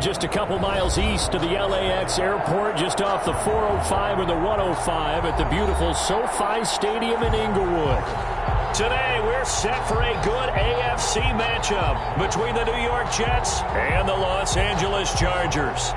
Just a couple miles east of the LAX airport, just off the 405 or the 105 at the beautiful SoFi Stadium in Inglewood. Today, we're set for a good AFC matchup between the New York Jets and the Los Angeles Chargers.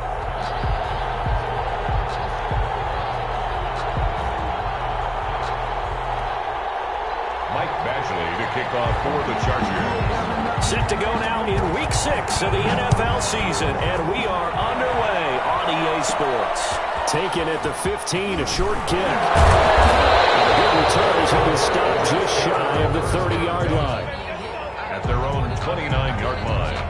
Mike Badgley to kick off for the Chargers. Set to go now in Week 6 of the NFL season, and we are underway on EA Sports. Taken at the 15, a short kick. The good returns have been stopped just shy of the 30-yard line. At their own 29-yard line.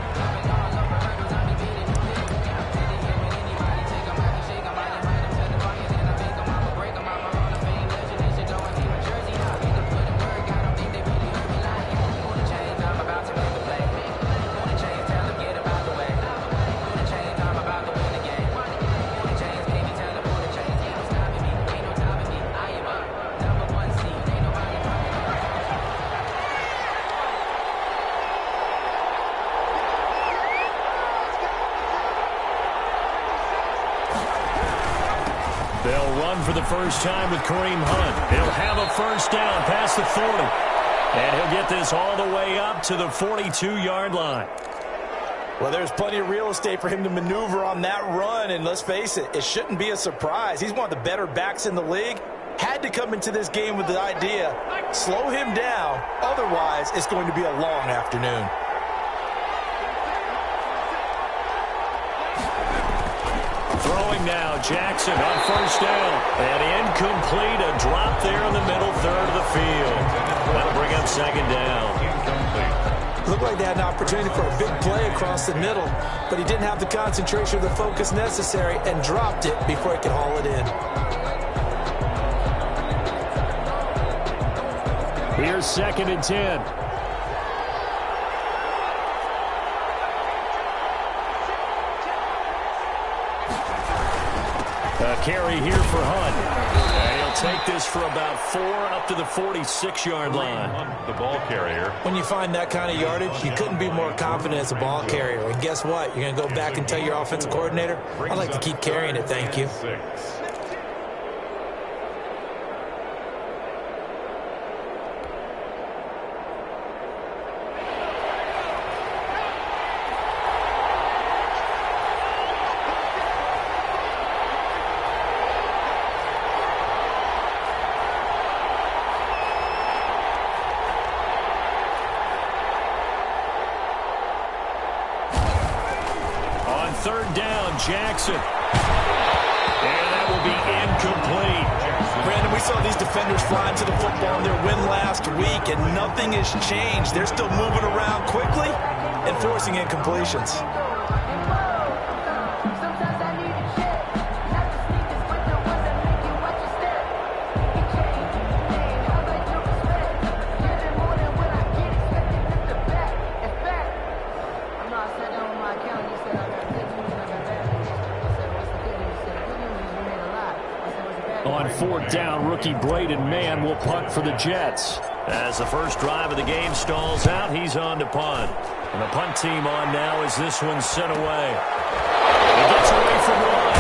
They'll run for the first time with Kareem Hunt. He'll have a first down past the 40. And he'll get this all the way up to the 42-yard line. Well, there's plenty of real estate for him to maneuver on that run. And let's face it, it shouldn't be a surprise. He's one of the better backs in the league. Had to come into this game with the idea, slow him down. Otherwise, it's going to be a long afternoon. Throwing now, Jackson on first down. And incomplete, a drop there in the middle third of the field. That'll bring up second down. Looked like they had an opportunity for a big play across the middle, but he didn't have the concentration or the focus necessary and dropped it before he could haul it in. Here's second and 10. A carry here for Hunt. And he'll take this for about 4 up to the 46-yard line. The ball carrier. When you find that kind of yardage, you couldn't be more confident as a ball carrier. And guess what? You're going to go back and tell your offensive coordinator, I'd like to keep carrying it, thank you. Third down, Jackson. And that will be incomplete. Brandon, we saw these defenders flying to the football in their win last week, and nothing has changed. They're still moving around quickly and forcing incompletions. On fourth down, rookie Braden Mann will punt for the Jets. As the first drive of the game stalls out, he's on to punt. And the punt team on now as this one's sent away. He gets away from one.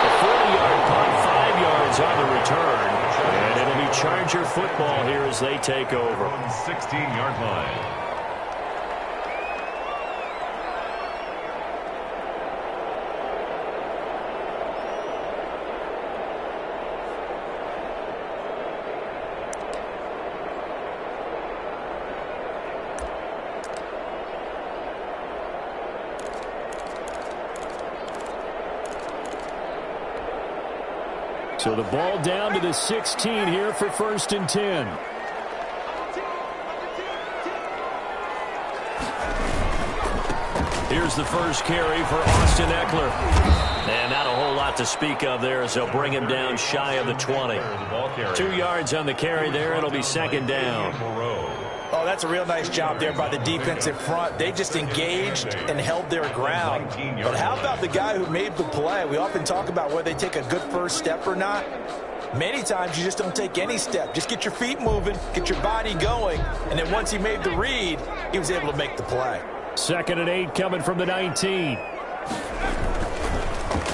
A 40-yard punt, 5 yards on the return. And it'll be Charger football here as they take over. 16-yard line. So the ball down to the 16 here for 1st and 10. Here's the first carry for Austin Eckler. And not a whole lot to speak of there as they'll bring him down shy of the 20. 2 yards on the carry there. It'll be 2nd down. Oh, that's a real nice job there by the defensive front. They just engaged and held their ground. But how about the guy who made the play? We often talk about whether they take a good first step or not. Many times you just don't take any step. Just get your feet moving, get your body going, and then once he made the read, he was able to make the play. 2nd and 8 coming from the 19.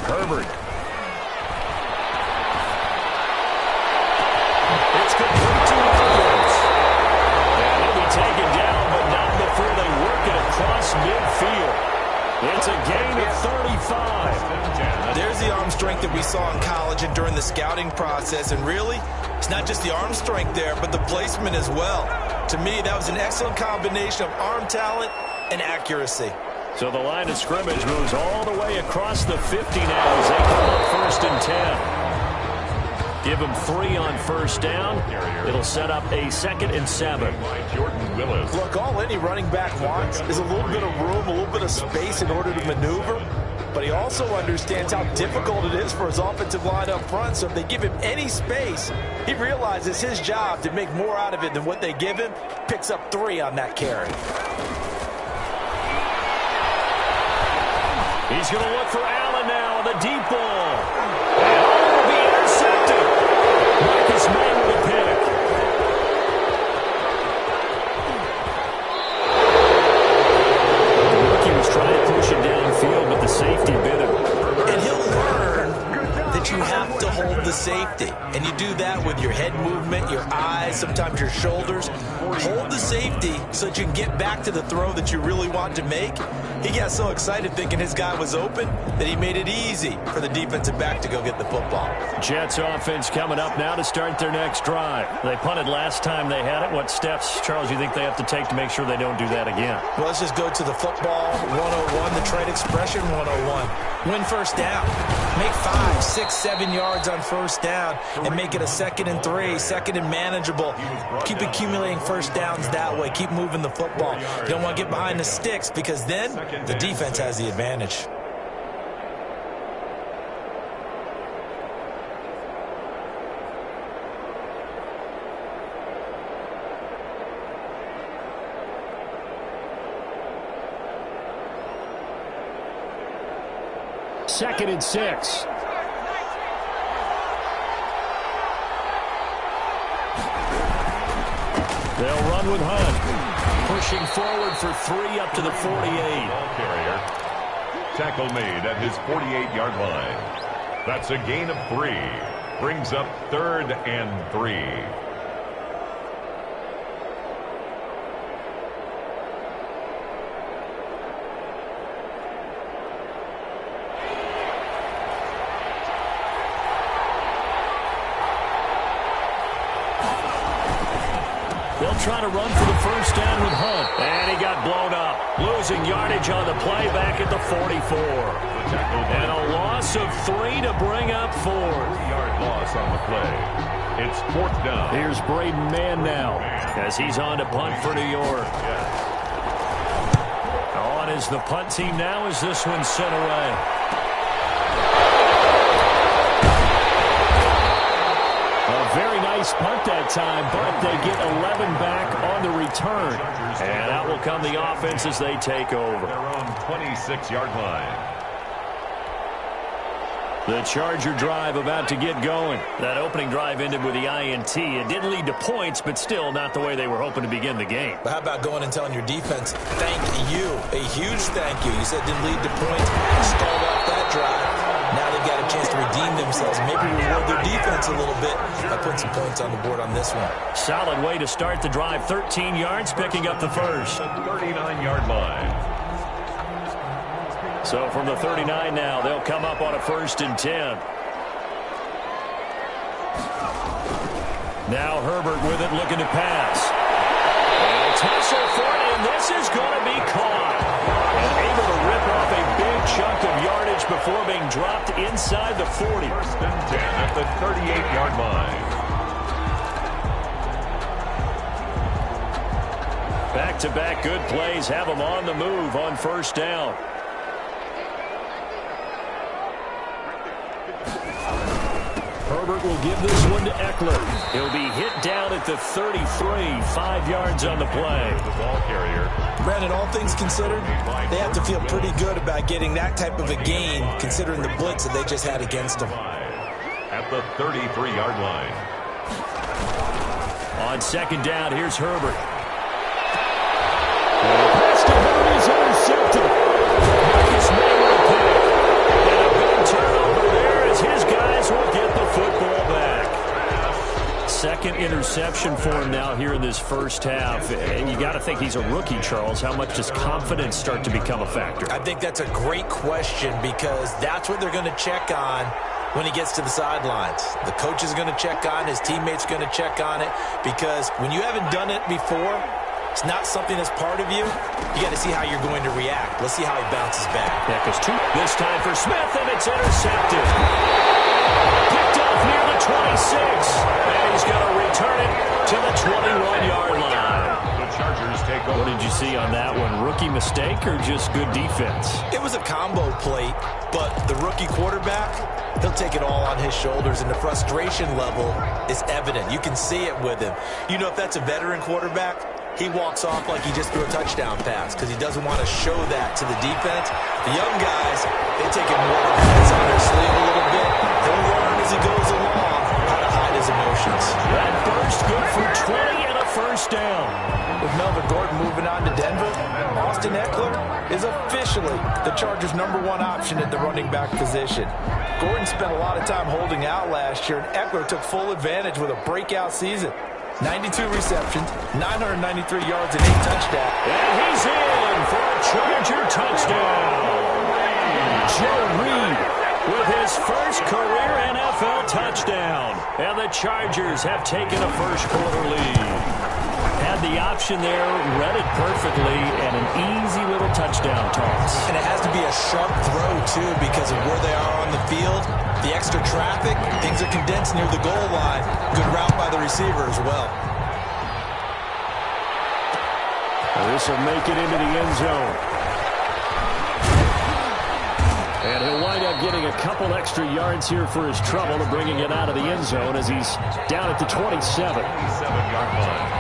Herbert. It's complete to Williams. And he'll be taken down, but not before they work it across midfield. It's a gain of 35. There's the arm strength that we saw in college and during the scouting process. And really, it's not just the arm strength there, but the placement as well. To me, that was an excellent combination of arm talent and accuracy. So the line of scrimmage moves all the way across the 50 now as they come up 1st and 10. Give them 3 on 1st down. It'll set up a 2nd and 7. Look, all any running back wants is a little bit of room, a little bit of space in order to maneuver. But he also understands how difficult it is for his offensive line up front. So if they give him any space, he realizes his job to make more out of it than what they give him. Picks up 3 on that carry. He's going to look for Allen now on the deep ball. And will be intercepted. Marcus May with a pick. The rookie was trying to push it downfield, but the safety bit him. And he'll learn that you have to hold the safety. And you do that with your head movement, your eyes, sometimes your shoulders. Hold the safety so that you can get back to the throw that you really want to make. He got so excited thinking his guy was open that he made it easy for the defensive back to go get the football. Jets offense coming up now to start their next drive. They punted last time they had it. What steps, Charles, you think they have to take to make sure they don't do that again? Well, let's just go to the football 101, the trade expression 101. Win 1st down. Make 5, 6, 7 yards on 1st down and make it a 2nd and 3, 2nd and manageable. Keep accumulating 1st downs that way. Keep moving the football. You don't want to get behind the sticks because then the defense has the advantage. Second and 6. They'll run with Hunt. Pushing forward for 3 up to the 48. Ball carrier. Tackle made at his 48-yard line. That's a gain of 3. Brings up 3rd and 3. They'll try to run for the 1st down with Hunt. And he got blown up. Losing yardage on the play back at the 44. And a loss of 3 to bring up 4. 3-yard loss on the play. It's 4th down. Here's Braden Mann now as he's on to punt for New York. On is the punt team now as this one's sent away. A very nice punt that time, but they get 11 back on the return. And out will come the offense as they take over. Their own 26-yard line. The Charger drive about to get going. That opening drive ended with the INT. It didn't lead to points, but still not the way they were hoping to begin the game. But how about going and telling your defense, thank you, a huge thank you. You said it didn't lead to points, stalled off that drive. Now they've got a chance to redeem themselves, maybe reward their defense a little bit by putting some points on the board on this one. Solid way to start the drive. 13 yards, picking up the first. 39-yard line. So from the 39 now, they'll come up on a 1st and 10. Now Herbert with it, looking to pass. And a tussle for it, and this is going to be caught. And able to rip off a big chunk of yardage before being dropped inside the 40. 1st and 10 at the the 38-yard line. Back-to-back good plays have them on the move on first down. Herbert will give this one to Eckler. He'll be hit down at the 33, 5 yards on the play. The ball carrier. Brandon, all things considered, they have to feel pretty good about getting that type of a gain, considering the blitz that they just had against them. At the 33-yard line. On second down, here's Herbert. Pass to Herbert is intercepted. Marcus May with a pick. And a big turnover there as his guys will get the football back. Second interception for him now here in this first half. And you got to think he's a rookie, Charles. How much does confidence start to become a factor? I think that's a great question because that's what they're going to check on when he gets to the sidelines. The coach is going to check on, his teammates going to check on it, because when you haven't done it before, it's not something that's part of you. You got to see how you're going to react. Let's see how he bounces back. Yeah, because this time for Smith, and it's intercepted. Picked off near the 26, and he's going to return it to the 21-yard line. The Chargers take over. What did you see on that one? Rookie mistake or just good defense? It was a combo plate, but the rookie quarterback, he'll take it all on his shoulders, and the frustration level is evident. You can see it with him. You know, if that's a veteran quarterback, he walks off like he just threw a touchdown pass because he doesn't want to show that to the defense. The young guys, they take it more defense on their sleeve a little bit. He'll learn as he goes along how to hide his emotions. That burst good for 20 and a first down. With Melvin Gordon moving on to Denver, Austin Eckler is officially the Chargers' #1 option at the running back position. Gordon spent a lot of time holding out last year, and Eckler took full advantage with a breakout season. 92 receptions, 993 yards, and 8 touchdowns. And he's in for a Charger touchdown. Joe Reed with his first career NFL touchdown. And the Chargers have taken a first-quarter lead. Had the option there, read it perfectly, and an easy little touchdown toss. And it has to be a sharp throw, too, because of where they are on the field. The extra traffic, things are condensed near the goal line. Good route by the receiver as well. This will make it into the end zone. And he'll wind up getting a couple extra yards here for his trouble to bringing it out of the end zone as he's down at the 27. 27-yard line.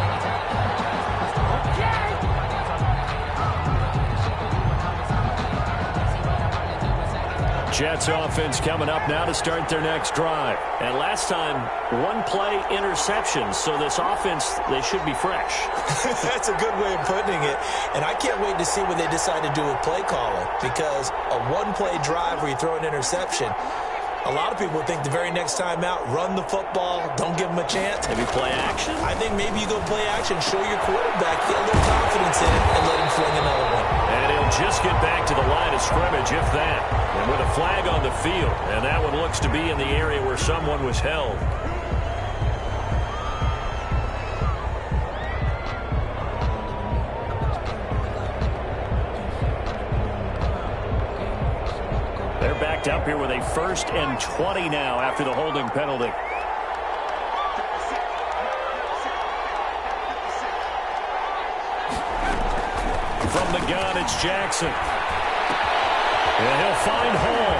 Jets offense coming up now to start their next drive. And last time, one-play interception. So this offense, they should be fresh. That's a good way of putting it. And I can't wait to see what they decide to do with play calling. Because a one-play drive where you throw an interception, a lot of people think the very next time out, run the football, don't give them a chance. Maybe play action? I think maybe you go play action, show your quarterback, get a little confidence in it, and let him fling another one. And he'll just get back to the line of scrimmage, if that. And with a flag on the field. And that one looks to be in the area where someone was held. They're backed up here with a 1st and 20 now after the holding penalty. From the gun, it's Jackson. And he'll find Hall.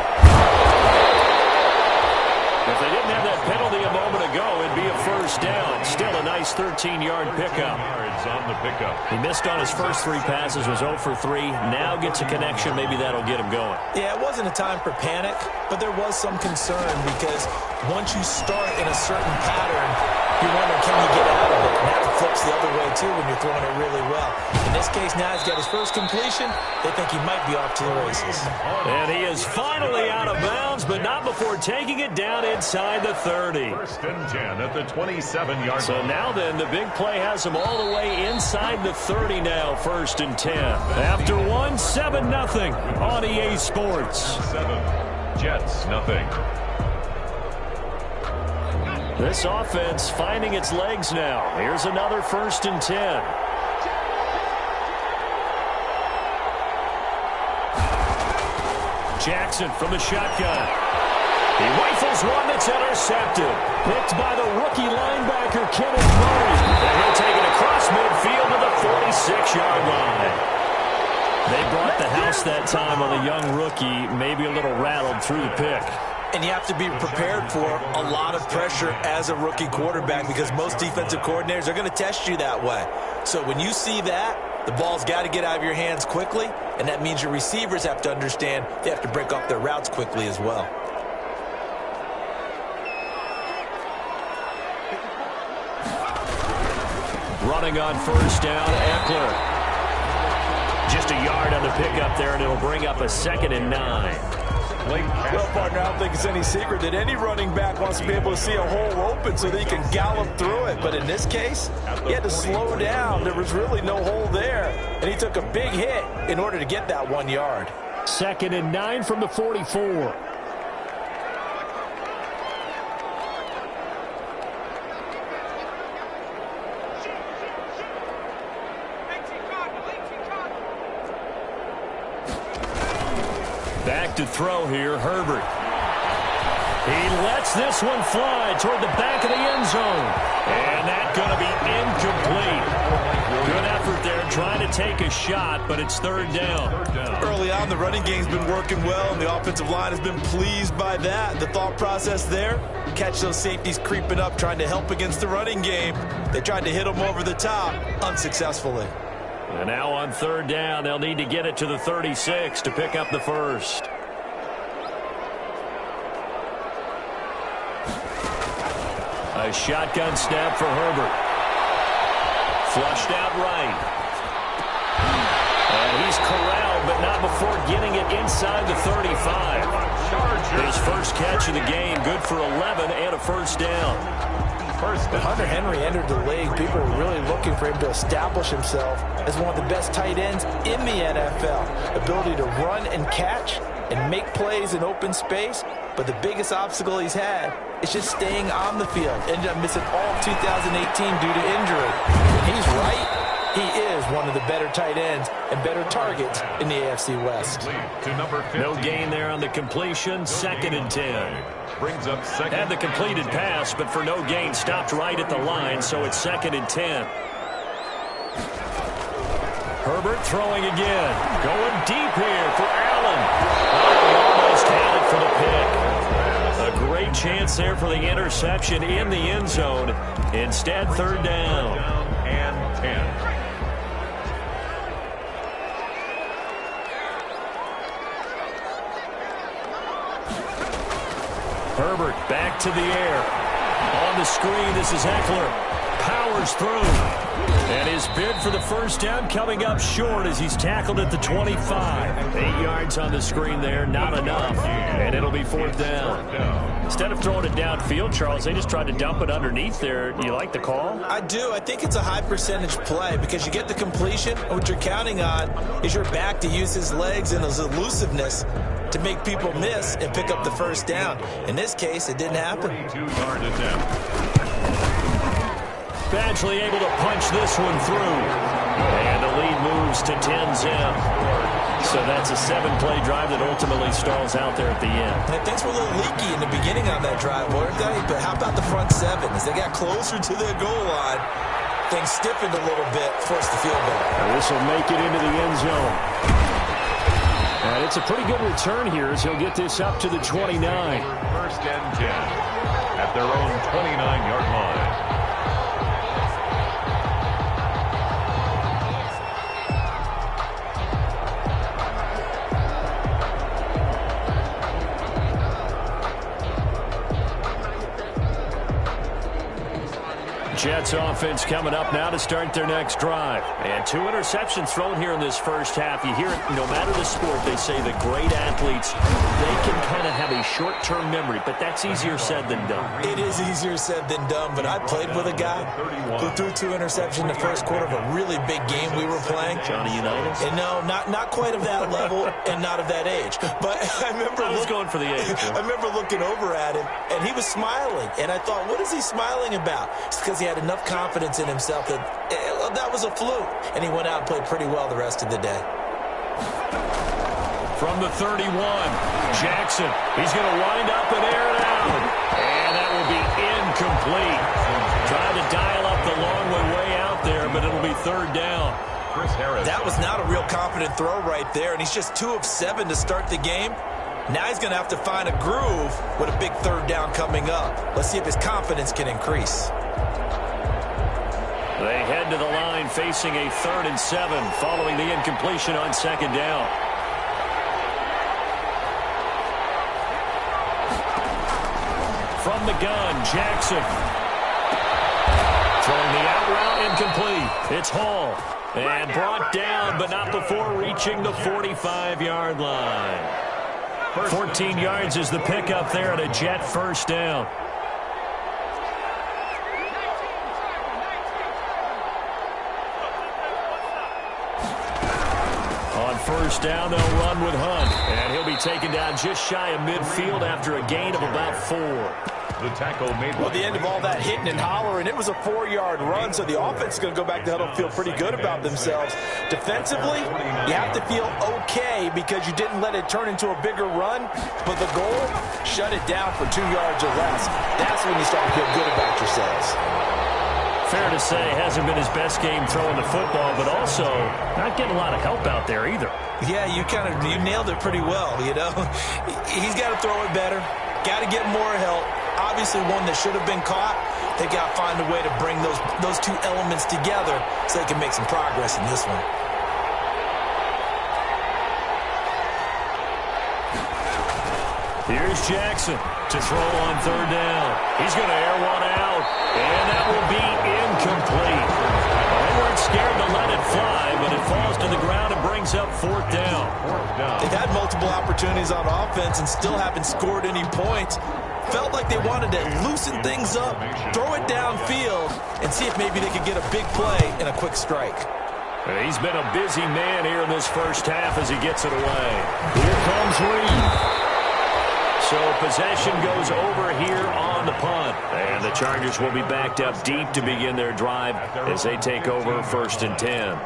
If they didn't have that penalty a moment ago, it'd be a first down. Still a nice 13-yard pickup. On the pickup. He missed on his first 3 passes, was 0 for 3. Now gets a connection. Maybe that'll get him going. Yeah, it wasn't a time for panic, but there was some concern because once you start in a certain pattern, you wonder, can you get out of it? And that flips the other way, too, when you're throwing it really well. In this case, now he's got his first completion. They think he might be off to the races. And he is finally out of bounds, but not before taking it down inside the 30. 1st and 10 at the 27-yard line. So now then, the big play has him all the way inside the 30 now, 1st and 10. After one, 7-0 on EA Sports. 7, Jets, nothing. This offense finding its legs now. Here's another 1st and 10. Jackson from the shotgun. He rifles one that's intercepted. Picked by the rookie linebacker, Kenneth Murray. And he'll take it across midfield to the 46-yard line. They brought the house that time on the young rookie, maybe a little rattled through the pick. And you have to be prepared for a lot of pressure as a rookie quarterback because most defensive coordinators are going to test you that way. So when you see that, the ball's got to get out of your hands quickly, and that means your receivers have to understand they have to break off their routes quickly as well. Running on first down, Eckler. Just a yard on the pickup there, and it'll bring up a 2nd and 9. Well, partner, I don't think it's any secret that any running back wants to be able to see a hole open so that he can gallop through it. But in this case, he had to slow down. There was really no hole there, and he took a big hit in order to get that 1 yard. 2nd and 9 from the 44. Back to throw here, Herbert. He lets this one fly toward the back of the end zone. And that's going to be incomplete. Good effort there trying to take a shot, but it's 3rd down. Early on, the running game's been working well, and the offensive line has been pleased by that. The thought process there, catch those safeties creeping up, trying to help against the running game. They tried to hit them over the top, unsuccessfully. And now on 3rd down, they'll need to get it to the 36 to pick up the first. A shotgun snap for Herbert. Flushed out right. And he's corralled, but not before getting it inside the 35. His first catch of the game, good for 11 and a first down. When Hunter Henry entered the league, people were really looking for him to establish himself as one of the best tight ends in the NFL. Ability to run and catch and make plays in open space. But the biggest obstacle he's had is just staying on the field. Ended up missing all of 2018 due to injury. When he's right, he is one of the better tight ends and better targets in the AFC West. No gain there on the completion. 2nd and 10. Brings up second. Had the completed pass, but for no gain, stopped right at the line, so it's 2nd and 10. Herbert throwing again. Going deep here for Allen. Oh, he almost had it for the pick. A great chance there for the interception in the end zone. Instead, 3rd down. And 10. Herbert back to the air. On the screen, this is Eckler. Powers through. And his bid for the first down coming up short as he's tackled at the 25. 8 yards on the screen there, not enough. And it'll be 4th down. Instead of throwing it downfield, Charles, they just tried to dump it underneath there. Do you like the call? I do. I think it's a high percentage play because you get the completion. And what you're counting on is your back to use his legs and his elusiveness to make people miss and pick up the first down. In this case, it didn't happen. 42-yard attempt. Badgley able to punch this one through. And the lead moves to 10-zip. So that's a 7-play drive that ultimately stalls out there at the end. And things were a little leaky in the beginning on that drive, weren't they? But how about the front 7? As they got closer to their goal line, things stiffened a little bit, forced the field goal. And this will make it into the end zone. And it's a pretty good return here as he'll get this up to the 29. 1st and 10 at their own 29-yard line. Jets offense coming up now to start their next drive. And 2 interceptions thrown here in this first half. You hear it, no matter the sport, they say the great athletes, they can kind of have a short-term memory, but that's easier said than done. It is easier said than done, but I played with a guy who threw 2 interceptions in the first quarter of a really big game we were playing. Johnny Unitas? And no, not quite of that level and not of that age. But I remember I was going for the age. I remember looking over at him, and he was smiling. And I thought, what is he smiling about? It's because he had enough confidence in himself that that was a fluke. And he went out and played pretty well the rest of the day. from the 31. Jackson, he's going to wind up and air it out. And that will be incomplete. Trying to dial up the long one way out there, but it'll be third down. That was not a real confident throw right there, and he's just 2 of 7 to start the game. Now he's going to have to find a groove with a big third down coming up. Let's see if his confidence can increase. They head to the line facing a 3rd and 7 following the incompletion on 2nd down. From the gun, Jackson. Throwing the out route incomplete. It's Hall. And brought down, but not before reaching the 45-yard line. 14 yards is the pickup there at a Jet first down. On first down, they'll run with Hunt. And he'll be taken down just shy of midfield after a gain of about 4. The tackle made. Well, the end of all that hitting and hollering, it was a 4-yard run, so the offense is going to go back to huddle and feel pretty good about themselves. Defensively, you have to feel okay because you didn't let it turn into a bigger run, but the goal, shut it down for 2 yards or less. That's when you start to feel good about yourselves. Fair to say, hasn't been his best game throwing the football, but also not getting a lot of help out there either. Yeah, you nailed it pretty well, you know. He's got to throw it better, got to get more help. Obviously one that should have been caught. They got to find a way to bring those two elements together so they can make some progress in this one. Here's Jackson to throw on 3rd down. He's going to air one out, and that will be incomplete. They weren't scared to let it fly, but it falls to the ground and brings up 4th down. They've had multiple opportunities on offense and still haven't scored any points. Felt like they wanted to loosen things up, throw it downfield, and see if maybe they could get a big play and a quick strike. He's been a busy man here in this first half as he gets it away. Here comes Reed. So possession goes over here on the punt. And the Chargers will be backed up deep to begin their drive as they take over 1st and 10.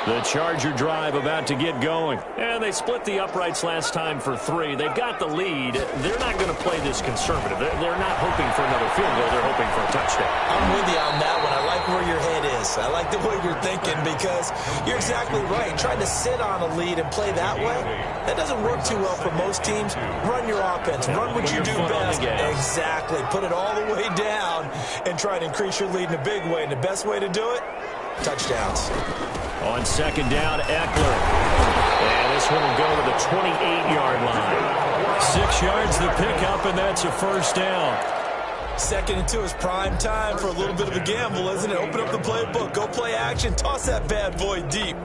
The Charger drive about to get going. And they split the uprights last time for 3. They've got the lead. They're not going to play this conservative. They're not hoping for another field goal. They're hoping for a touchdown. I'm with you on that one. I like where your head is. I like the way you're thinking because you're exactly right. Trying to sit on a lead and play that way, that doesn't work too well for most teams. Run your offense. Run what you do best. Exactly. Put it all the way down and try to increase your lead in a big way. And the best way to do it, touchdowns. On 2nd down, Eckler. And this one will go to the 28-yard line. 6 yards the pickup, and that's a 1st down. 2nd and 2 is prime time for a little bit of a gamble, isn't it? Open up the playbook, go play action, toss that bad boy deep.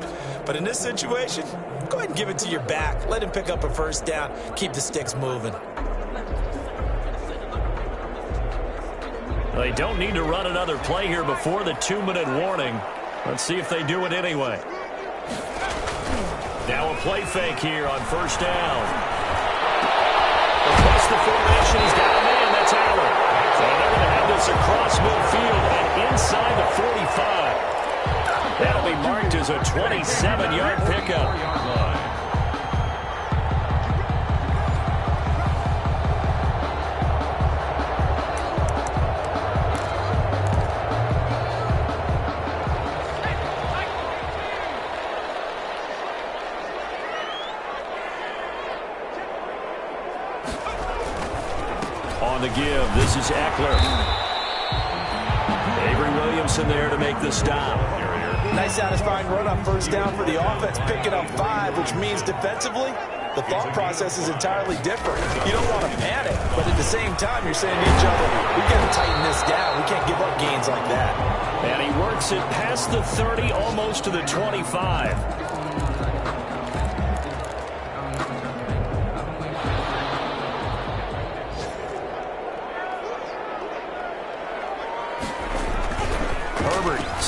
But in this situation, go ahead and give it to your back. Let him pick up a 1st down. Keep the sticks moving. They don't need to run another play here before the 2-minute warning. Let's see if they do it anyway. Now a play fake here on 1st down. Across the formation, he's got a man. That's Allen. So they're going to have this across midfield and inside the 45. That'll be marked as a 27-yard pickup. On the give, this is Eckler. Avery Williamson there to make the stop. Nice satisfying run on 1st down for the offense, picking up 5, which means defensively, the thought process is entirely different. You don't want to panic, but at the same time, you're saying to each other, we've got to tighten this down. We can't give up gains like that. And he works it past the 30, almost to the 25.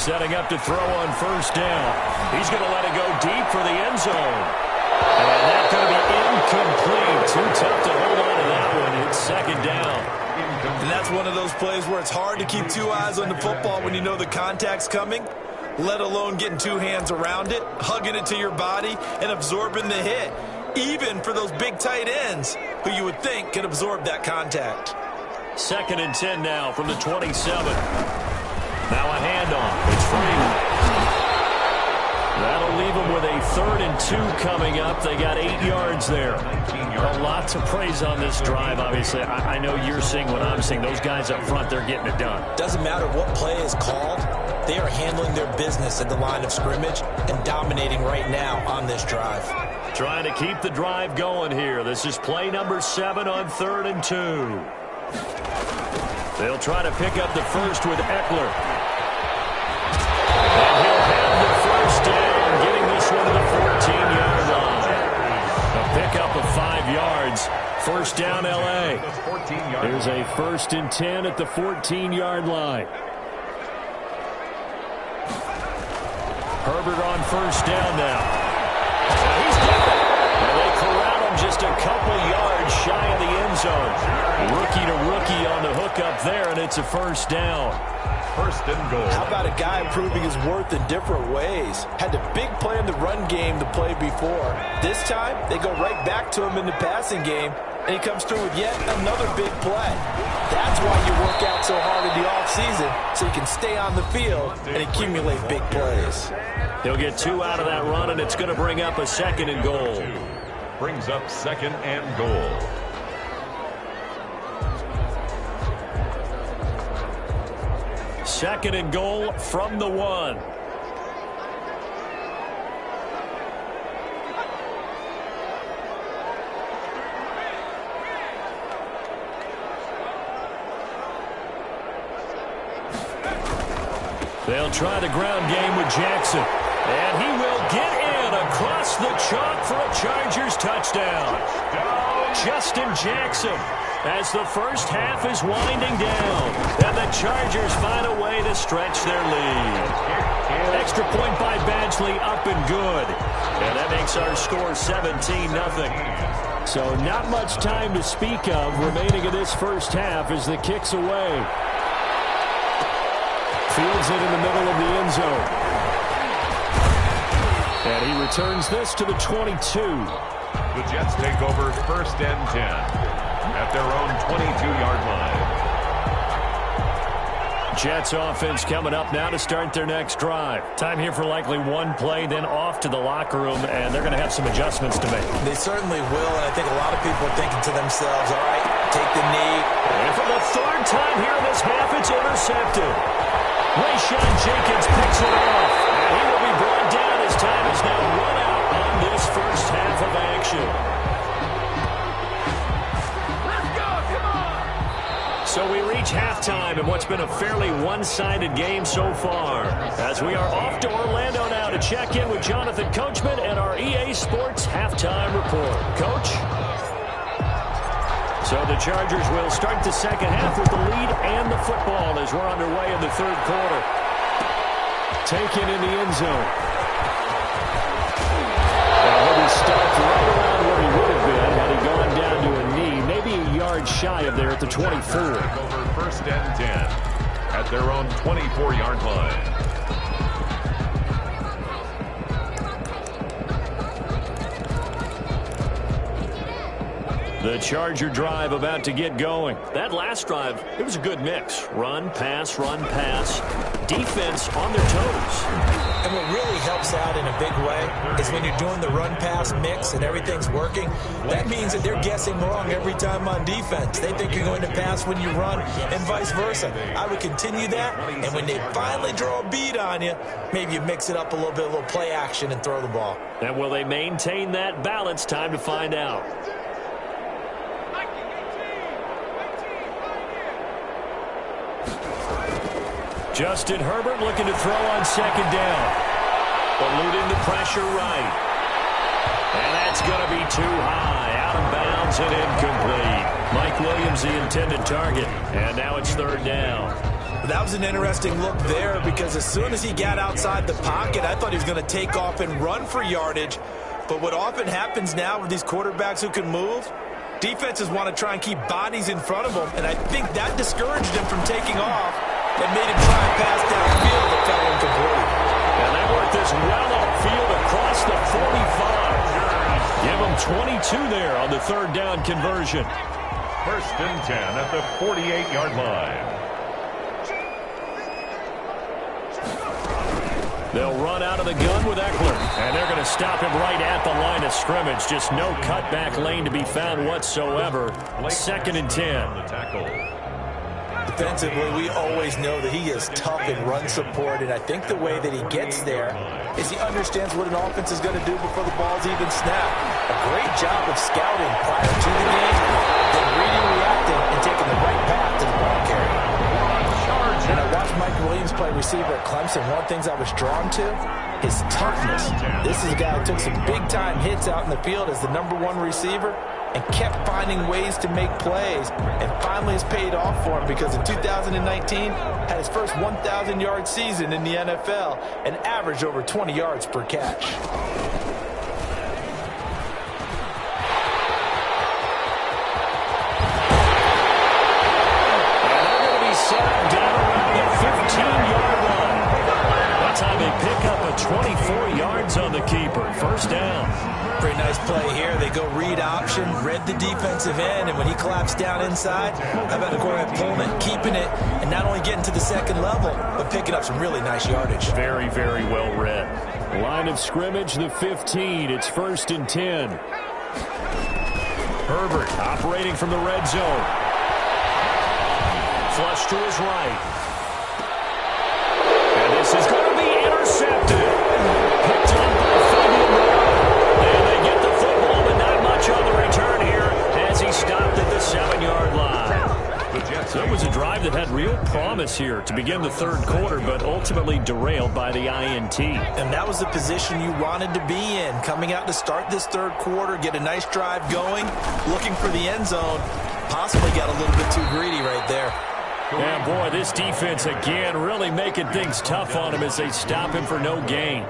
Setting up to throw on 1st down. He's going to let it go deep for the end zone. And that's going to be incomplete. Too tough to hold on to that one. It's 2nd down. And that's one of those plays where it's hard to keep two eyes on the football when you know the contact's coming, let alone getting two hands around it, hugging it to your body, and absorbing the hit, even for those big tight ends who you would think can absorb that contact. 2nd and 10 now from the 27. Now a handoff. It's free. That'll leave them with a 3rd and 2 coming up. They got 8 yards there. A lot to praise on this drive, obviously. I know you're seeing what I'm seeing. Those guys up front, they're getting it done. Doesn't matter what play is called. They are handling their business at the line of scrimmage and dominating right now on this drive. Trying to keep the drive going here. This is play number 7 on 3rd and 2. They'll try to pick up the first with Eckler. And he'll have the first down, getting this one to the 14-yard line. A pickup of 5 yards. First down, L.A. Here's a 1st and 10 at the 14-yard line. Herbert on first down now. He's got it. And they corral him just a couple yards shy of the end zone. Rookie to rookie on the hook up there, and it's a first down. 1st and goal. How about a guy proving his worth in different ways? Had the big play in the run game the play before. This time, they go right back to him in the passing game, and he comes through with yet another big play. That's why you work out so hard in the offseason, so you can stay on the field and accumulate big plays. He'll get 2 out of that run, and it's going to bring up a 2nd and goal. Brings up 2nd and goal. Second and goal from the 1. They'll try the ground game with Jackson. And he will get in across the chalk for a Chargers touchdown. Justin Jackson, as the first half is winding down. And the Chargers find a way to stretch their lead. Extra point by Badgley, up and good. And that makes our score 17-0. So not much time to speak of remaining in this first half as the kick's away. Fields it in the middle of the end zone. And he returns this to the 22. The Jets take over 1st and 10 at their own 22-yard line. Jets offense coming up now to start their next drive. Time here for likely one play, then off to the locker room, and they're going to have some adjustments to make. They certainly will, and I think a lot of people are thinking to themselves, all right, take the knee. And for the 3rd time here in this half, it's intercepted. Rayshawn Jenkins picks it off, and he will be brought down as time is now run out on this first half of action. So we reach halftime in what's been a fairly one-sided game so far, as we are off to Orlando now to check in with Jonathan Coachman and our EA Sports Halftime Report. Coach? So the Chargers will start the second half with the lead and the football as we're underway in the 3rd quarter. Taken in the end zone. Now he'll be stopped right around where he would have been had he gone down to a knee, maybe a yard shy of there at the 24. Over 1st and 10 at their own 24-yard line. The Charger drive about to get going. That last drive, it was a good mix. Run, pass, defense on their toes. And what really helps out in a big way is when you're doing the run-pass mix and everything's working, that means that they're guessing wrong every time on defense. They think you're going to pass when you run and vice versa. I would continue that, and when they finally draw a beat on you, maybe you mix it up a little play action and throw the ball. And will they maintain that balance? Time to find out. Justin Herbert looking to throw on second down. Eluding the pressure right. And that's going to be too high. Out of bounds and incomplete. Mike Williams, the intended target. And now it's 3rd down. That was an interesting look there because as soon as he got outside the pocket, I thought he was going to take off and run for yardage. But what often happens now with these quarterbacks who can move, Defenses want to try and keep bodies in front of him, and I think that discouraged him from taking off and made him try and pass downfield that fell incomplete. And they work this well upfield across the 45. Give them 22 there on the third down conversion. First and 10 at the 48-yard line. They'll run out of the gun with Eckler, and they're going to stop him right at the line of scrimmage. Just no cutback lane to be found whatsoever. Second and 10. Defensively, we always know that he is tough in run support, and I think the way that he gets there is he understands what an offense is going to do before the ball's even snapped. A great job of scouting prior to the game, then reading, reacting, and taking the right path to the ball carrier. And I watched Mike Williams play receiver at Clemson. One of the things I was drawn to, his toughness. This is a guy who took some big-time hits out in the field as the #1 receiver and kept finding ways to make plays, and finally has paid off for him because in 2019 had his first 1,000-yard season in the NFL and averaged over 20 yards per catch. Pick up a 24 yards on the keeper. First down. Pretty nice play here. They go read option, read the defensive end, and when he collapsed down inside, how about the quarterback pulling it, keeping it, and not only getting to the second level, but picking up some really nice yardage. Very, very well read. Line of scrimmage, the 15. It's first and 10. Herbert operating from the red zone. Flush to his right. And this is going to be intercepted. Picked up by Fabian Moreau. And they get the football, but not much on the return here as he stopped at the 7-yard line. So it was a drive that had real promise here to begin the third quarter, but ultimately derailed by the INT. And that was the position you wanted to be in, coming out to start this third quarter, get a nice drive going, looking for the end zone. Possibly got a little bit too greedy right there. Yeah, boy, this defense again really making things tough on him as they stop him for no gain.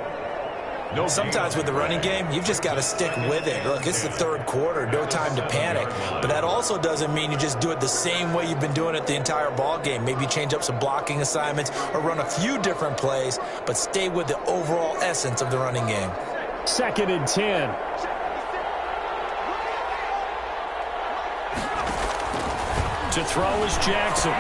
Sometimes with the running game, you've just got to stick with it. Look, it's the third quarter, no time to panic. But that also doesn't mean you just do it the same way you've been doing it the entire ball game. Maybe change up some blocking assignments or run a few different plays, but stay with the overall essence of the running game. Second and 10. To throw is Jackson.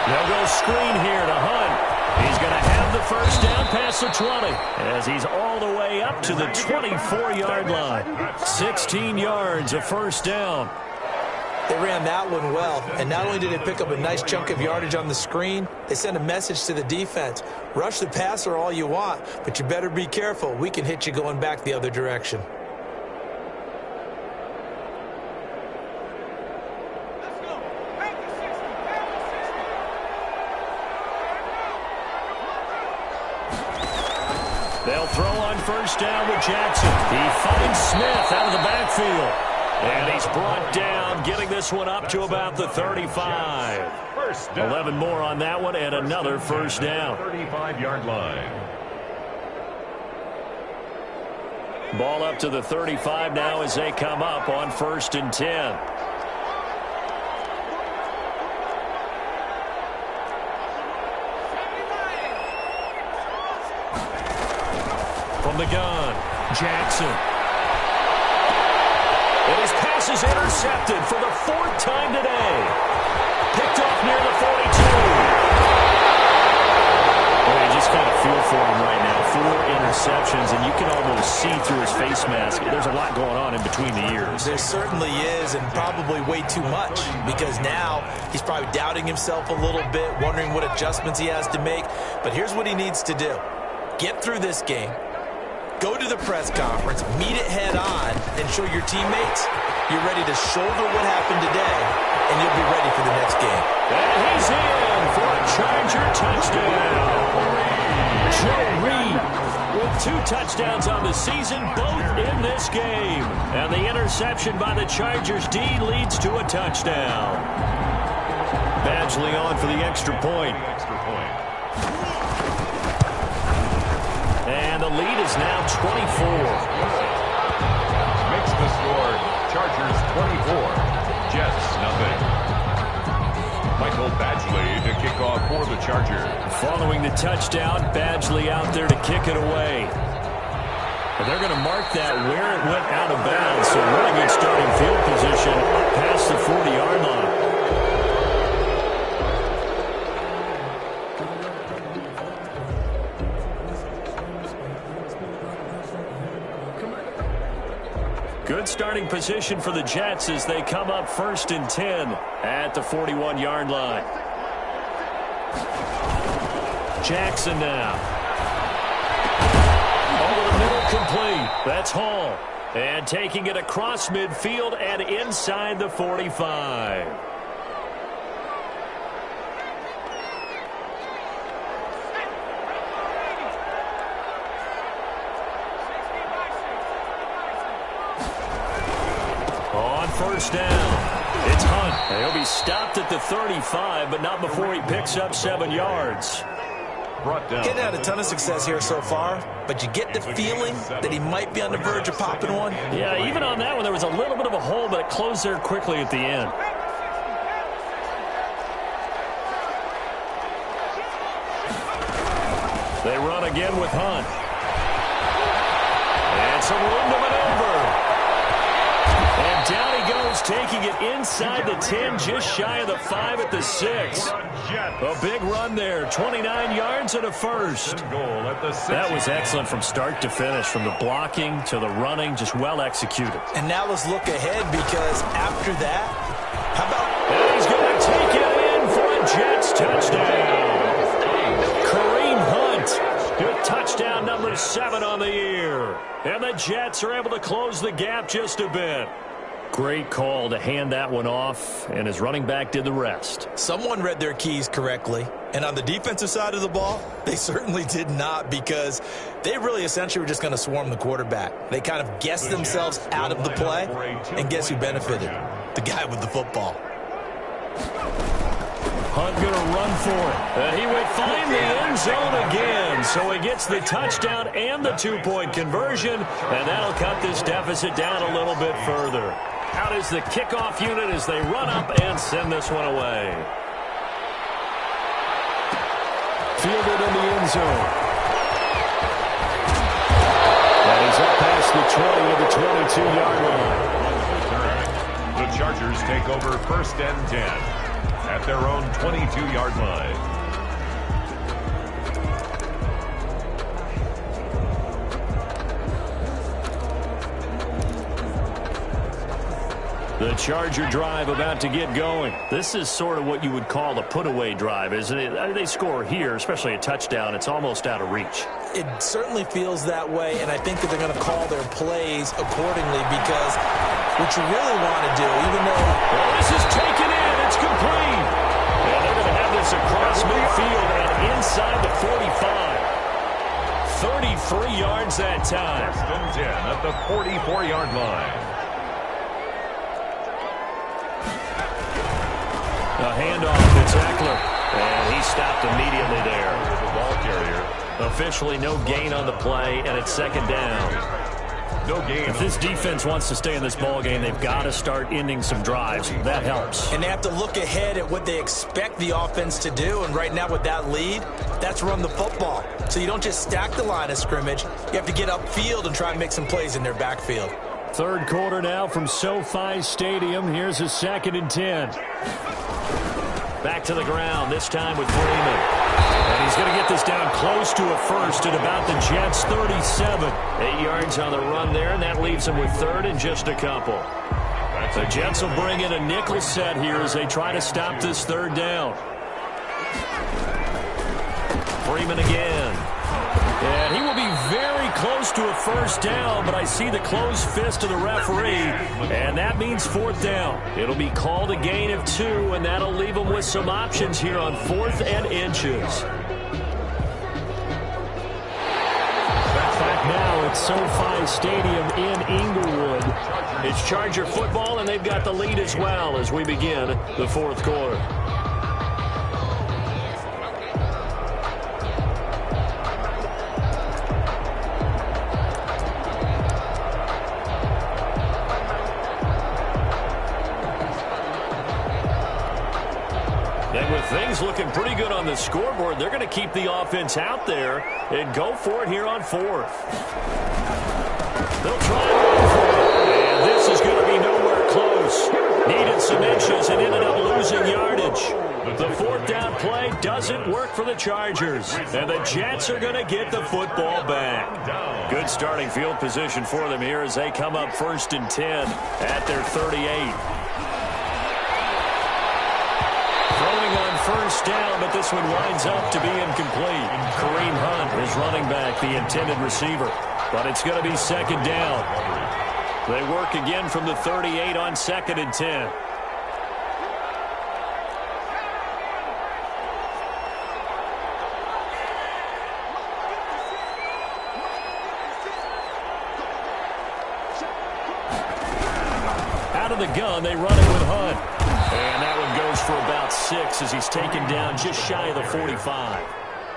They'll go screen here to Hunt. He's going to have the first down past the 20 as he's all the way up to the 24-yard line. 16 yards, a first down. They ran that one well, and not only did they pick up a nice chunk of yardage on the screen, they sent a message to the defense. Rush the passer all you want, but you better be careful. We can hit you going back the other direction. They'll throw on first down with Jackson. He finds Smith out of the backfield. And he's brought down, getting this one up to about the 35. 11 more on that one and another first down. 35-yard line. Ball up to the 35 now as they come up on first and 10. From the gun, Jackson. And his pass is intercepted for the fourth time today. Picked off near the 42. Well, you just kind of feel for him right now. 4 interceptions, and you can almost see through his face mask. There's a lot going on in between the ears. There certainly is, and probably way too much, because now he's probably doubting himself a little bit, wondering what adjustments he has to make. But here's what he needs to do. Get through this game. Go to the press conference, meet it head on, and show your teammates you're ready to shoulder what happened today, and you'll be ready for the next game. And he's in for a Charger touchdown. Joe Reed with 2 touchdowns on the season, both in this game. And the interception by the Chargers D leads to a touchdown. Badgley on for the extra point. And the lead is now 24. Makes the score Chargers 24, Jets nothing. Michael Badgley to kick off for the Chargers. Following the touchdown, Badgley out there to kick it away. And they're going to mark that where it went out of bounds. So really good starting field position up past the 40-yard line. Good starting position for the Jets as they come up 1st and 10 at the 41-yard line. Jackson now. Over the middle, complete. That's Hall. And taking it across midfield and inside the 45. On 1st down, it's Hunt. He'll be stopped at the 35, but not before he picks up 7 yards. Getting had a ton of success here so far, but you get the feeling that he might be on the verge of popping one. Yeah, even on that one, there was a little bit of a hole, but it closed there quickly at the end. They run again with Hunt. And some room to maneuver. And down he goes, taking it inside the 10, just shy of the 5 at the 6. A big run there, 29 yards and a first. That was excellent from start to finish, from the blocking to the running, just well executed. And now let's look ahead, because after that, how about... And he's going to take it in for a Jets touchdown. Kareem Hunt, with touchdown number 7 on the year. And the Jets are able to close the gap just a bit. Great call to hand that one off, and his running back did the rest. Someone read their keys correctly, and on the defensive side of the ball, they certainly did not, because they really essentially were just going to swarm the quarterback. They kind of guessed themselves out of the play, and guess who benefited? The guy with the football. Hunt going to run for it. He would find the end zone again, so he gets the touchdown and the 2-point conversion, and that'll cut this deficit down a little bit further. Out is the kickoff unit as they run up and send this one away. Fielded in the end zone. And he's up past the 20 to the 22-yard line. The Chargers take over 1st and 10 at their own 22-yard line. The Charger drive about to get going. This is sort of what you would call a put-away drive, isn't it? I mean, they score here, especially a touchdown. It's almost out of reach. It certainly feels that way, and I think that they're going to call their plays accordingly, because what you really want to do, even though... Well, this is taken in. It's complete. And they're going to have this across midfield and inside the 45. 33 yards that time. 1st and 10 at the 44-yard line. A handoff to Eckler, and he stopped immediately there. The ball carrier. Officially no gain on the play, and it's 2nd down. No gain. If this defense wants to stay in this ball game, they've got to start ending some drives. That helps. And they have to look ahead at what they expect the offense to do, and right now with that lead, that's run the football. So you don't just stack the line of scrimmage. You have to get upfield and try and make some plays in their backfield. 3rd quarter now from SoFi Stadium. Here's a 2nd and 10. Back to the ground, this time with Freeman. And he's going to get this down close to a first at about the Jets' 37. 8 yards on the run there, and that leaves him with 3rd and just a couple. The Jets will bring in a nickel set here as they try to stop this 3rd down. Freeman again. And he will be very close to a first down, but I see the closed fist of the referee, and that means 4th down. It'll be called a gain of 2, and that'll leave them with some options here on 4th and inches. Back now at SoFi Stadium in Inglewood. It's Charger football, and they've got the lead as well as we begin the 4th quarter. looking pretty good on the scoreboard. They're going to keep the offense out there and go for it here on fourth. They'll try and run for it. And this is going to be nowhere close. Needed some inches and ended up losing yardage. The fourth down play doesn't work for the Chargers. And the Jets are going to get the football back. Good starting field position for them here as they come up 1st and 10 at their 38. Throwing on 1st down, but this one winds up to be incomplete. Kareem Hunt is running back, the intended receiver. But it's going to be 2nd down. They work again from the 38 on 2nd and 10. Out of the gun, they run it with Hunt. And that one goes for about 6 as he's taken down just shy of the 45.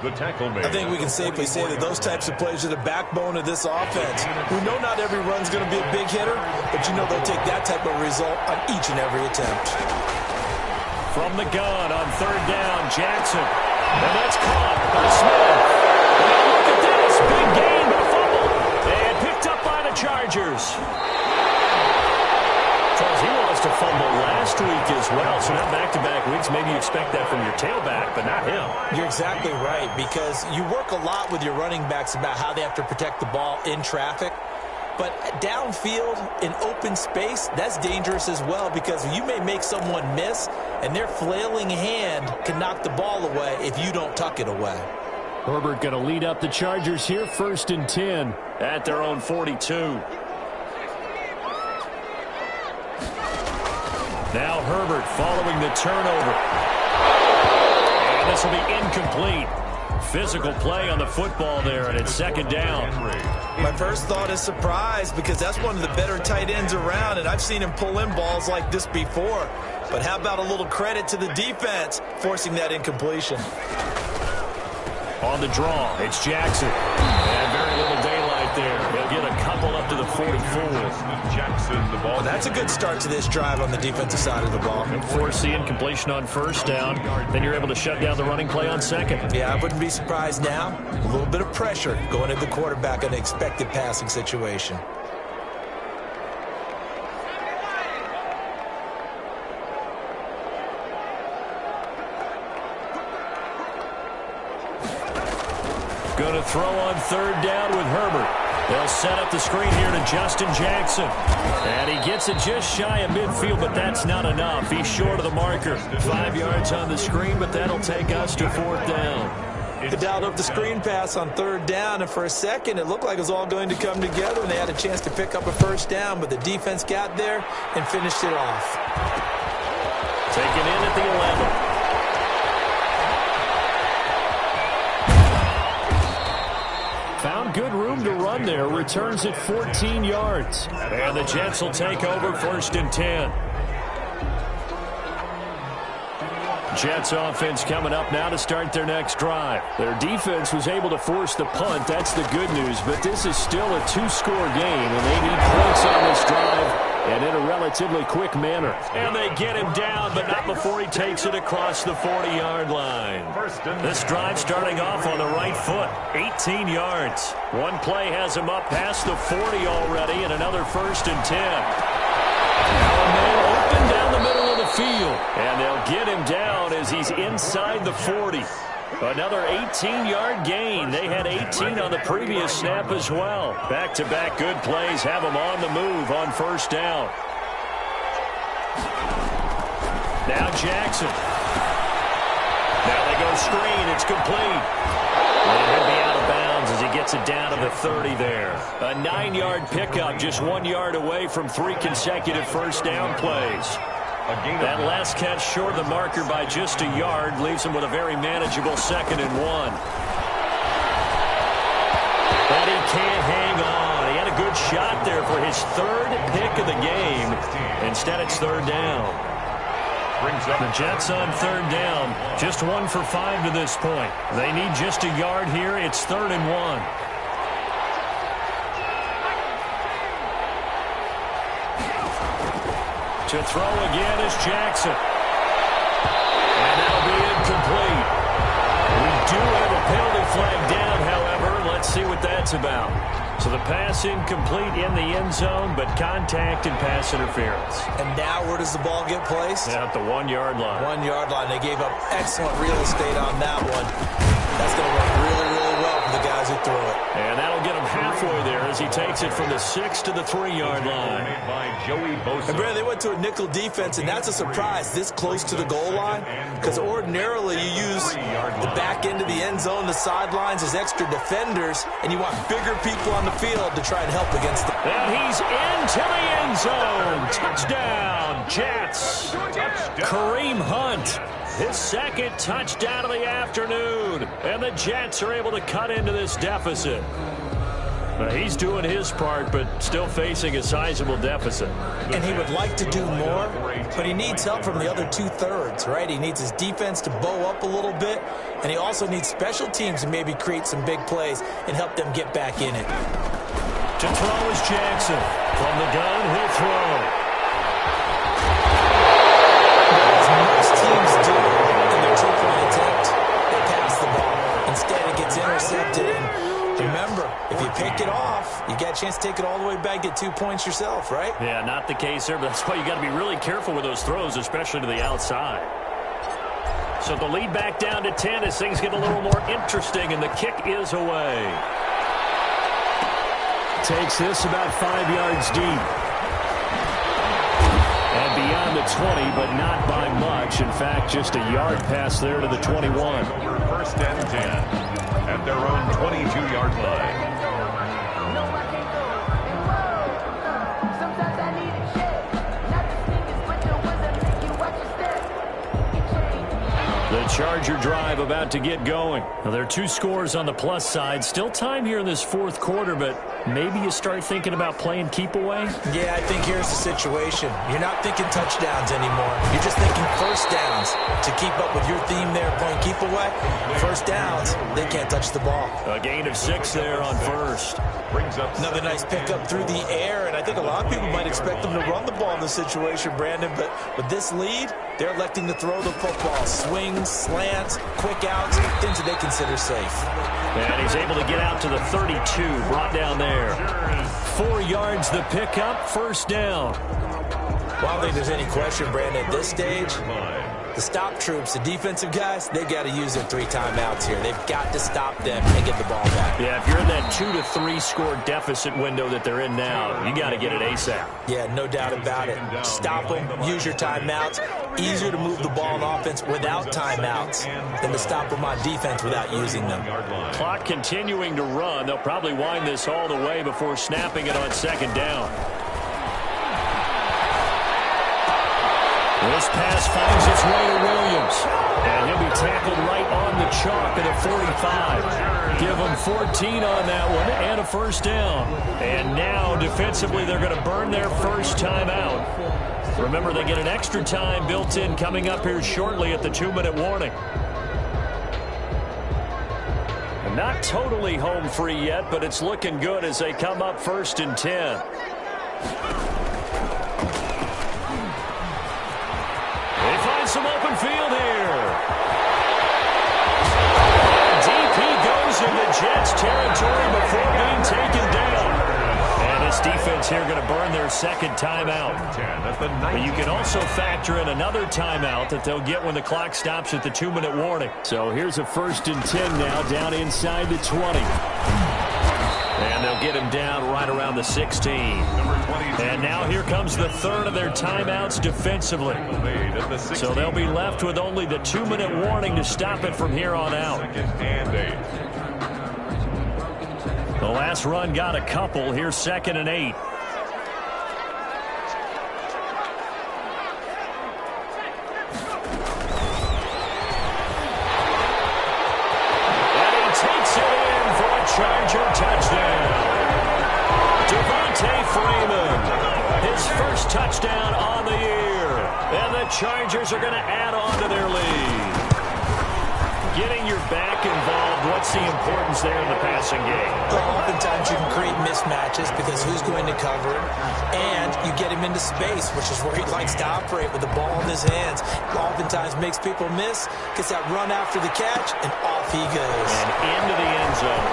The tackle made. I think we can safely say that those types of plays are the backbone of this offense. We know not every run's going to be a big hitter, but you know they'll take that type of result on each and every attempt. From the gun on 3rd down, Jackson. And that's caught by Smith. And look at this. Big gain, but a fumble. And picked up by the Chargers. Charles, he wants to fumble last week as well, so now back-to-back weeks, maybe you expect that from your tailback, but not him. You're exactly right, because you work a lot with your running backs about how they have to protect the ball in traffic, but downfield in open space, that's dangerous as well, because you may make someone miss, and their flailing hand can knock the ball away if you don't tuck it away. Herbert going to lead up the Chargers here, 1st and 10 at their own 42. Now Herbert following the turnover. And this will be incomplete. Physical play on the football there, and it's 2nd down. My first thought is surprise, because that's one of the better tight ends around, and I've seen him pull in balls like this before. But how about a little credit to the defense forcing that incompletion? On the draw, it's Jackson. And very little daylight there. He'll get a couple up to the 44. Jackson, the ball. Well, that's a good start to this drive on the defensive side of the ball. Force the incompletion on 1st down. Then you're able to shut down the running play on 2nd. Yeah, I wouldn't be surprised now. A little bit of pressure going at the quarterback in an expected passing situation. Going to throw on 3rd down with Herbert. They'll set up the screen here to Justin Jackson. And he gets it just shy of midfield, but that's not enough. He's short of the marker. 5 yards on the screen, but that'll take us to 4th down. They dialed up the screen pass on 3rd down, and for a second it looked like it was all going to come together, and they had a chance to pick up a 1st down, but the defense got there and finished it off. Taken in at the 11. Found good room to run there. Returns at 14 yards. And the Jets will take over 1st and 10. Jets offense coming up now to start their next drive. Their defense was able to force the punt. That's the good news. But this is still a 2-score game, and they need points on this drive and in a relatively quick manner. And they get him down, but not before he takes it across the 40-yard line. This drive starting off on the right foot, 18 yards. One play has him up past the 40 already, and another 1st and 10. Now a man open down the middle of the field, and they'll get him down as he's inside the 40. Another 18-yard gain. They had 18 on the previous snap as well. Back-to-back good plays have them on the move on 1st down. Now Jackson. Now they go screen. It's complete. And he'll be out of bounds as he gets it down to the 30 there. A 9-yard pickup, just 1 yard away from 3 consecutive 1st down plays. That last catch short of the marker by just a yard leaves him with a very manageable 2nd and 1. But he can't hang on. He had a good shot there for his 3rd pick of the game. Instead, it's 3rd down. The Jets on 3rd down. Just 1 for 5 to this point. They need just a yard here. It's 3rd and 1. To throw again is Jackson. And that'll be incomplete. We do have a penalty flag down, however. Let's see what that's about. So the pass incomplete in the end zone, but contact and pass interference. And now where does the ball get placed? At the 1-yard line. 1-yard line. They gave up excellent real estate on that one. That's going to work really, really well for the guys who threw it. And that'll get him halfway there as he takes it from the 6 to the 3-yard line. And Brad, they went to a nickel defense, and that's a surprise this close to the goal line, because ordinarily you use the back end of the end zone, the sidelines as extra defenders, and you want bigger people on the field to try and help against them. And he's into the end zone. Touchdown, Jets. Kareem Hunt, his second touchdown of the afternoon. And the Jets are able to cut into this deficit. He's doing his part, but still facing a sizable deficit. And he would like to do more, but he needs help from the other two-thirds, right? He needs his defense to bow up a little bit, and he also needs special teams to maybe create some big plays and help them get back in it. To throw is Jackson. From the gun, he'll throw. As most teams do in their two-point attempt, they pass the ball. Instead, it gets intercepted. And remember, if you pick it off, you got a chance to take it all the way back, get 2 points yourself, right? Yeah, not the case there, but that's why you got to be really careful with those throws, especially to the outside. So the lead back down to 10 as things get a little more interesting, and the kick is away. Takes this about 5 yards deep. And beyond the 20, but not by much. In fact, just a yard pass there to the 21. First and 10 at their own 22-yard line. The Charger drive about to get going. Now, there are 2 scores on the plus side. Still time here in this fourth quarter, but maybe you start thinking about playing keep away? Yeah, I think here's the situation. You're not thinking touchdowns anymore. You're just thinking first downs. To keep up with your theme there, playing keep away, first downs, they can't touch the ball. A gain of 6 there on first. Brings up another nice pickup through the air, and I think a lot of people might expect them to run the ball in this situation, Brandon, but with this lead, they're electing to throw the football. Swings, slants, quick outs, things that they consider safe. And he's able to get out to the 32, brought down there. 4 yards the pickup, first down. Well, I don't think there's any question, Brandon, at this stage, the stop troops, the defensive guys, they've got to use their 3 timeouts here. They've got to stop them and get the ball back. Yeah, if you're in that 2 to 3 score deficit window that they're in now, you got to get it ASAP. Yeah, no doubt about it. Stop them, use your timeouts. Easier to move the ball on offense without timeouts than to stop them on defense without using them. Clock continuing to run. They'll probably wind this all the way before snapping it on second down. This pass finds its way to Williams. And he'll be tackled right on the chalk at a 45. Give him 14 on that one and a first down. And now defensively they're going to burn their first timeout. Remember, they get an extra time built in coming up here shortly at the 2-minute warning. And not totally home free yet, but it's looking good as they come up first and 10. Some open field here. And deep he goes into Jets territory before being taken down. And this defense here going to burn their second timeout. But you can also factor in another timeout that they'll get when the clock stops at the 2-minute warning. So here's a first and 10 now down inside the 20. And they'll get him down right around the 16. And now here comes the third of their timeouts defensively. So they'll be left with only the 2-minute warning to stop it from here on out. The last run got a couple. Here's 2nd and 8. Charger touchdown. Devontae Freeman, his first touchdown on the year. And the Chargers are going to add on to their lead. Getting your back involved, what's the importance there in the passing game? Well, oftentimes you can create mismatches because who's going to cover him, and you get him into space, which is where he likes to operate with the ball in his hands. Oftentimes makes people miss, gets that run after the catch, and off he goes. And into the end zone.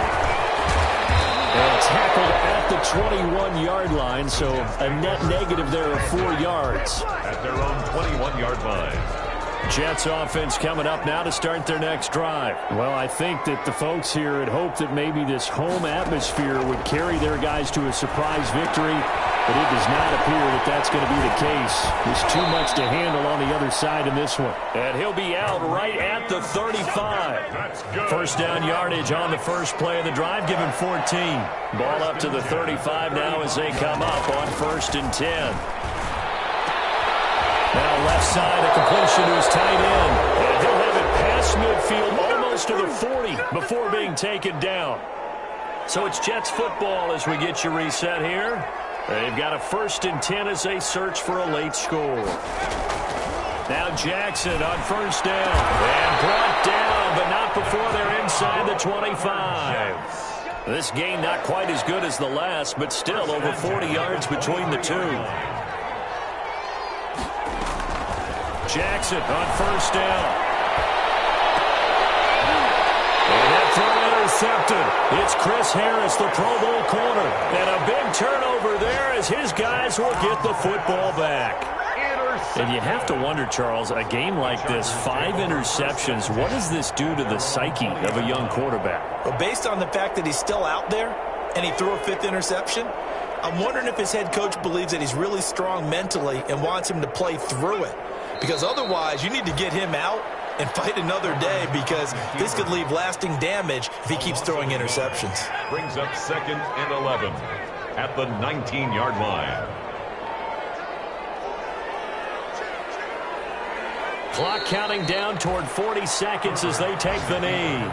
And tackled at the 21-yard line, so a net negative there of 4 yards. At their own 21-yard line. Jets offense coming up now to start their next drive. Well, I think that the folks here had hoped that maybe this home atmosphere would carry their guys to a surprise victory, but it does not appear that that's going to be the case. There's too much to handle on the other side in this one. And he'll be out right at the 35. First down yardage on the first play of the drive, given 14. Ball up to the 35 now as they come up on 1st and 10. Now left side, a completion to his tight end. And he'll have it past midfield almost to the 40 before being taken down. So it's Jets football as we get you reset here. They've got a 1st and 10 as they search for a late score. Now Jackson on 1st down. And brought down, but not before they're inside the 25. This game not quite as good as the last, but still over 40 yards between the two. Jackson on 1st down. And that throw intercepted. It's Chris Harris, the Pro Bowl corner. And a big turnover there as his guys will get the football back. And you have to wonder, Charles, a game like this, 5 interceptions, what does this do to the psyche of a young quarterback? Well, based on the fact that he's still out there and he threw a 5th interception, I'm wondering if his head coach believes that he's really strong mentally and wants him to play through it. Because otherwise, you need to get him out and fight another day, because this could leave lasting damage if he keeps throwing interceptions. Brings up 2nd and 11 at the 19-yard line. Clock counting down toward 40 seconds as they take the knee.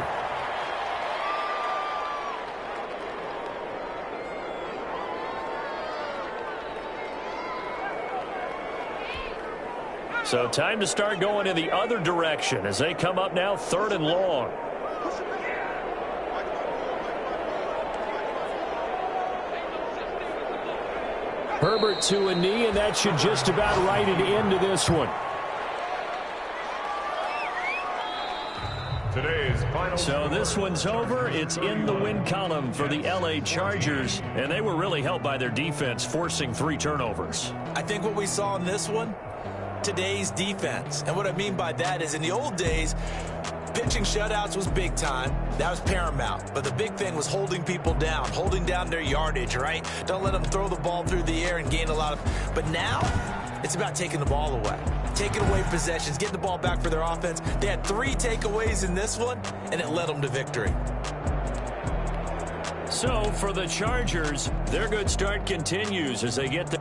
So time to start going in the other direction as they come up now 3rd and long. Herbert to a knee, and that should just about write it into this one. Today's final. So this one's over. It's in the win column for the LA Chargers, and they were really helped by their defense, forcing 3 turnovers. I think what we saw in this one, today's defense. And what I mean by that is, in the old days, pitching shutouts was big time. That was paramount. But the big thing was holding people down, holding down their yardage, right? Don't let them throw the ball through the air and gain a lot of... But now, it's about taking the ball away. Taking away possessions, getting the ball back for their offense. They had 3 takeaways in this one, and it led them to victory. So, for the Chargers, their good start continues as they get the...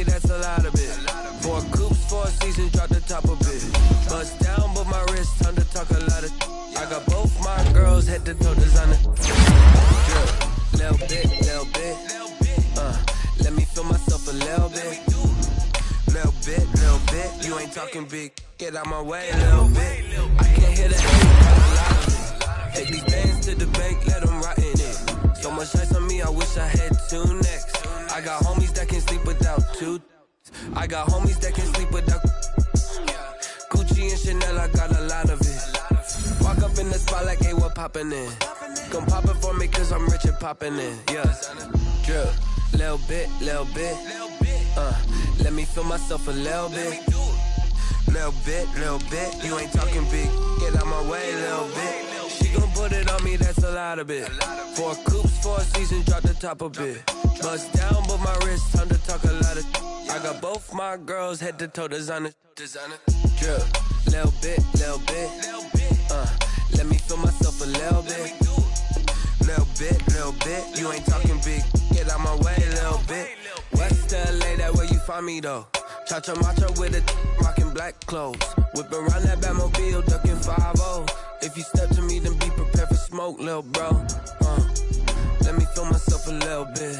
That's a lot of it. 4 coops, 4 seasons, drop the top of it. Bust down, but my wrist, time to talk a lot of. I got both my girls, head to toe designer. Little bit, little bit. Let me feel myself a little bit. Little bit. You ain't talking big. Get out my way, little bit. I can't hear the hate. Take these bands to the bank, let them rot in it. So much ice on me, I wish I had 2 necks. I got homies that can sleep without 2. I got homies that can sleep without Gucci and Chanel, I got a lot of it. Walk up in the spot like, hey, what poppin' in? Come pop it for me, cause I'm rich and poppin' in. Yeah, drip, little bit. Let me feel myself a little bit. Little bit. You ain't talking big. Get out my way, little bit. She gon' put it on me, that's a lot of it. 4 coops, 4 seasons, drop the top of it. Bust down, but my wrist, time to talk a lot of. I got both my girls, head to toe designer. Drip, little bit. Let me feel myself a little bit. Little bit. You ain't talking big. Get out my way, little bit. West LA, that where you find me though. Cha-cha matcha with a rockin' black clothes. Whipping around that Batmobile, ducking 5-0. If you step to me, then be prepared for smoke, lil' bro. Let me feel myself a little bit.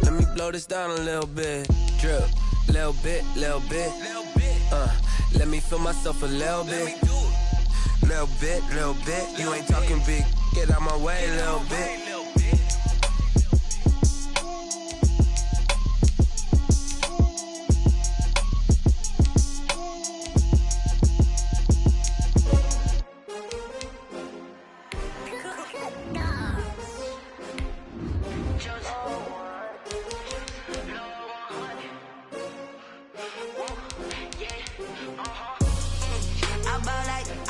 Let me blow this down a little bit. Drip, little bit, little bit. Let me feel myself a little bit. Little bit, little bit. You ain't talking big. Get out my way, little bit.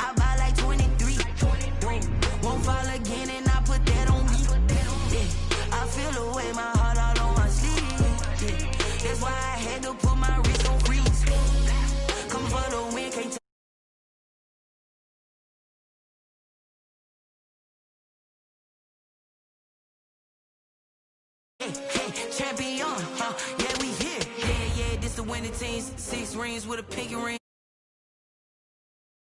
I buy like 23. Won't fall again and I put that on me. Yeah, I feel the way, my heart all on my sleeve. Yeah, that's why I had to put my wrist on freeze. Come for the win, can't champion, yeah, we here. Yeah, this the winning team. 6 rings with a pinky ring.